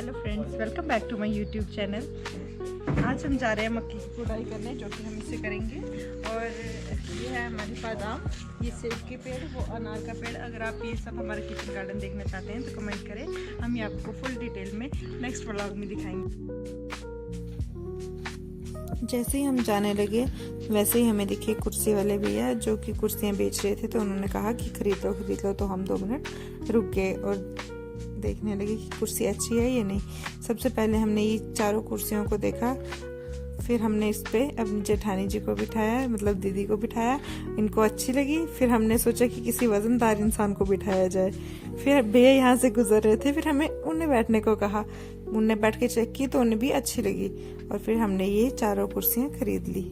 Hello friends, welcome back to my YouTube channel. आज हम जा रहे हैं मक्की की गुड़ाई करने, जो कि हम इसे करेंगे। और ये है हमारी बादाम, ये सेब के पेड़, वो अनार का पेड़। अगर आप ये सब हमारा किचन गार्डन देखना चाहते हैं तो कमेंट करें, हम ये आपको फुल डिटेल में नेक्स्ट व्लॉग में दिखाएंगे। जैसे ही हम जाने लगे वैसे ही हमें दिखे कुर्सी वाले भैया जो कि कुर्सियाँ बेच रहे थे। तो उन्होंने कहा कि खरीद लो। तो हम 2 मिनट रुक गए और देखने लगे कि कुर्सी अच्छी है या नहीं। सबसे पहले हमने ये चारों कुर्सियों को देखा, फिर हमने इस पे अपनी जेठानी जी को बिठाया, मतलब दीदी को बिठाया। इनको अच्छी लगी। फिर हमने सोचा कि किसी वजनदार इंसान को बिठाया जाए। फिर भैया यहाँ से गुजर रहे थे, फिर हमें उन्हें बैठने को कहा। उन्हें बैठ के चेक की तो उन्हें भी अच्छी लगी और फिर हमने ये चारों कुर्सियाँ खरीद ली।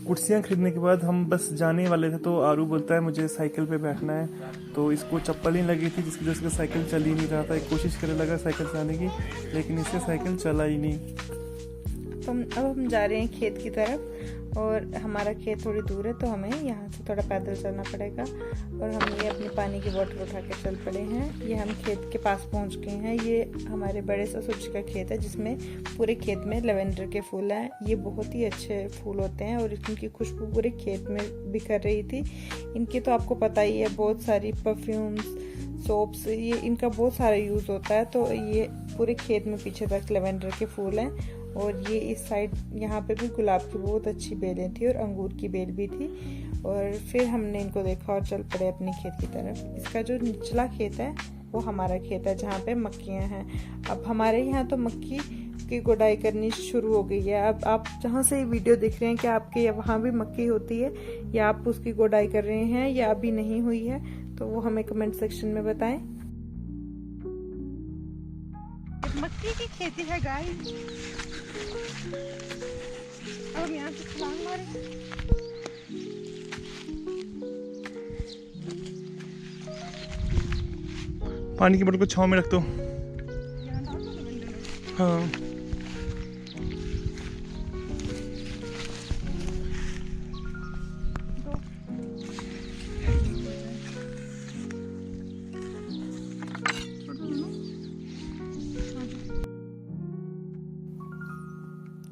कुर्सियाँ खरीदने के बाद हम बस जाने वाले थे, तो आरू बोलता है मुझे साइकिल पे बैठना है। तो इसको चप्पल ही लगी थी, जिसकी वजह से साइकिल चल ही नहीं रहा था। एक कोशिश करने लगा साइकिल चलाने की, लेकिन इससे साइकिल चला ही नहीं। तो अब हम जा रहे हैं खेत की तरफ, और हमारा खेत थोड़ी दूर है तो हमें यहाँ से थोड़ा पैदल चलना पड़ेगा। और हम ये अपनी पानी की बोतल उठा के चल पड़े हैं। ये हम खेत के पास पहुँच गए हैं। ये हमारे बड़े ससुर जी का खेत है, जिसमें पूरे खेत में लेवेंडर के फूल हैं। ये बहुत ही अच्छे फूल होते हैं और इनकी खुशबू पूरे खेत में बिखर रही थी। इनकी तो आपको पता ही है, बहुत सारी परफ्यूम्स, सोप्स, ये इनका बहुत सारा यूज़ होता है। तो ये पूरे खेत में पीछे तक लेवेंडर के फूल हैं। और ये इस साइड यहाँ पे भी गुलाब की बहुत अच्छी बेलें थी और अंगूर की बेल भी थी। और फिर हमने इनको देखा और चल पड़े अपने खेत की तरफ। इसका जो निचला खेत है वो हमारा खेत है, जहाँ पे मक्कियाँ हैं। अब हमारे यहाँ तो मक्की की गुड़ाई करनी शुरू हो गई है। अब आप जहाँ से वीडियो देख रहे हैं, कि आपके वहाँ भी मक्की होती है या आप उसकी गुड़ाई कर रहे हैं या अभी नहीं हुई है, तो वो हमें कमेंट सेक्शन में बताएं। मक्की की खेती है गाइस। अब हम यहाँ से छलांग मारे। पानी की बोतल को छांव में रख दो। हाँ,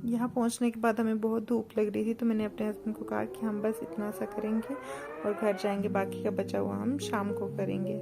यहाँ पहुँचने के बाद हमें बहुत धूप लग रही थी, तो मैंने अपने हस्बैंड को कहा कि हम बस इतना सा करेंगे और घर जाएंगे, बाकी का बचा हुआ हम शाम को करेंगे।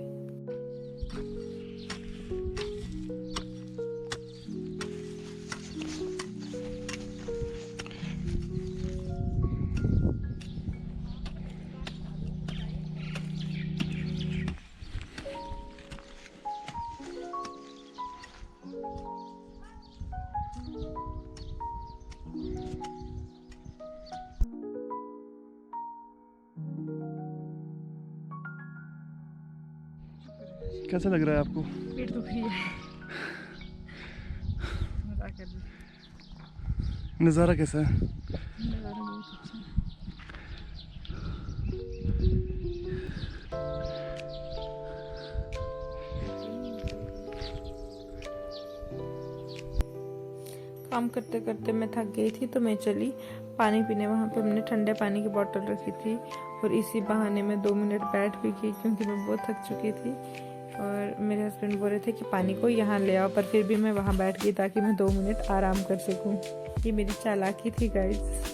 कैसा लग रहा है आपको? पेट दुख रही है। मजा कर रही है। नज़ारा कैसा है? नज़ारा बहुत अच्छा है। काम करते करते मैं थक गई थी, तो मैं चली पानी पीने। वहाँ पे हमने ठंडे पानी की बोतल रखी थी और इसी बहाने में 2 मिनट बैठ भी गई, क्योंकि मैं बहुत थक चुकी थी। और मेरे हस्बैंड बोल रहे थे कि पानी को यहाँ ले आओ, पर फिर भी मैं वहाँ बैठ गई ताकि मैं 2 मिनट आराम कर सकूँ। ये मेरी चालाकी थी गाइस।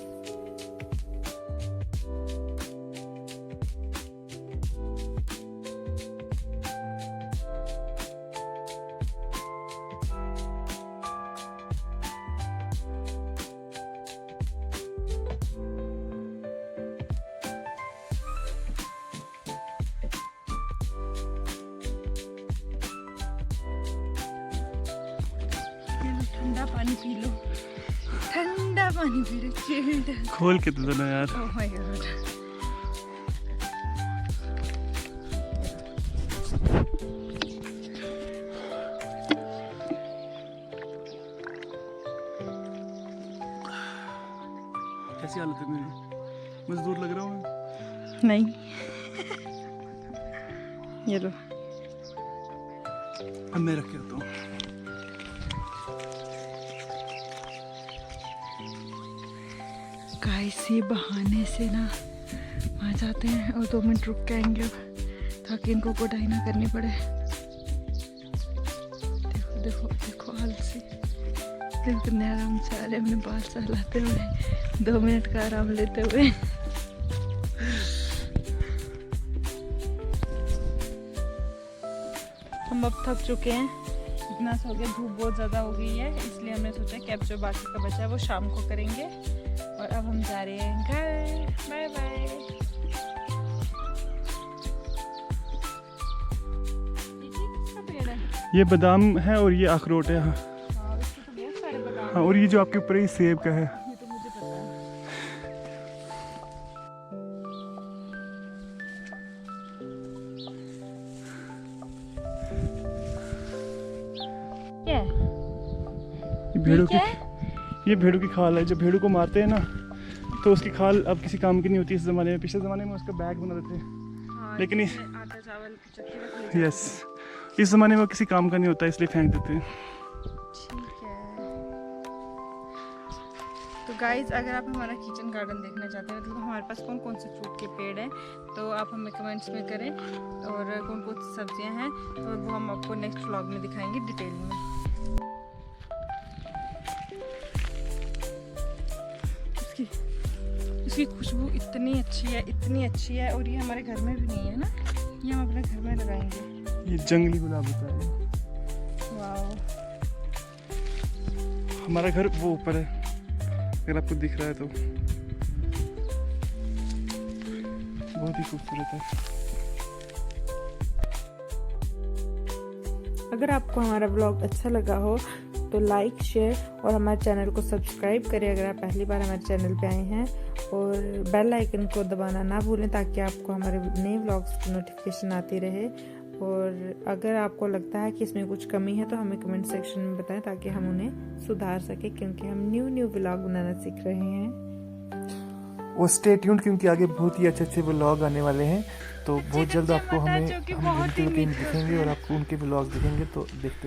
ठंडा पानी पी लो, ठंडा पानी पी लो, चिल्ड। खोल के तो दो यार। Oh my God. कैसी हालत है मेरी? मजदूर लग रहा हूँ? नहीं। ये लो। अब मैं रख के आता हूँ। गाइस, ये बहाने से ना वहाँ जाते हैं और 2 मिनट रुक के आएंगे अब, ताकि इनको कोटाई ना करनी पड़े। देखो देखो देखो आलसी, देखो कितने आराम से आ रहे अपने बाल सहलाते हुए, 2 मिनट का आराम लेते हुए। हम अब थक चुके हैं, इतना सो गए, धूप बहुत ज़्यादा हो गई है, इसलिए हमने सोचा कि अब जो बाकी का बचा है वो शाम को करेंगे। और अब हम जा रहे हैं घर। Bye bye. ये बादाम है और ये अखरोट है। हाँ, हाँ, इसके तो बहुत सारे बादाम हाँ, और ये जो आपके ऊपर है ये सेब का है। हैं, ये तो मुझे पता है। क्या है? ये भेड़ों की खाल है। जब भेड़ों को मारते हैं ना तो उसकी खाल अब किसी काम की नहीं होती। इस ज़माने में, पिछले ज़माने में उसका बैग बना देते हैं, हाँ, लेकिन इसमें आटा चावल की चक्की रख लेते हैं। यस, इस ज़माने में वो किसी काम का नहीं होता, इसलिए फेंक देते हैं। ठीक है। तो गाइज, अगर आप हमारा किचन गार्डन देखना चाहते हैं, मतलब हमारे पास कौन कौन से फ्रूट के पेड़ हैं, तो आप हमें कमेंट्स में करें, और कौन कौन सी सब्जियां हैं, तो वो हम आपको नेक्स्ट व्लॉग में दिखाएंगे डिटेल में। इसकी खुशबू इतनी अच्छी है, इतनी अच्छी है, और ये हमारे घर में भी नहीं है ना, ये हम अपने घर में लगाएंगे। ये जंगली गुलाब होता है। वाओ, हमारा घर वो ऊपर है, अगर आपको दिख रहा है तो। बहुत ही खूबसूरत है। अगर आपको हमारा ब्लॉग अच्छा लगा हो तो लाइक, शेयर और हमारे चैनल को सब्सक्राइब करें अगर आप पहली बार हमारे चैनल पे आए हैं, और बेल आइकन को दबाना ना भूलें ताकि आपको हमारे नए व्लॉग्स की नोटिफिकेशन आती रहे। और अगर आपको लगता है कि इसमें कुछ कमी है तो हमें कमेंट सेक्शन में बताएं ताकि हम उन्हें सुधार सकें, क्योंकि हम न्यू व्लॉग बनाना सीख रहे हैं। और स्टे ट्यून्ड, क्योंकि आगे बहुत ही अच्छे व्लॉग आने वाले हैं। तो बहुत जल्द आपको हमें दिखेंगे और आपको उनके व्लॉग दिखेंगे, तो देखते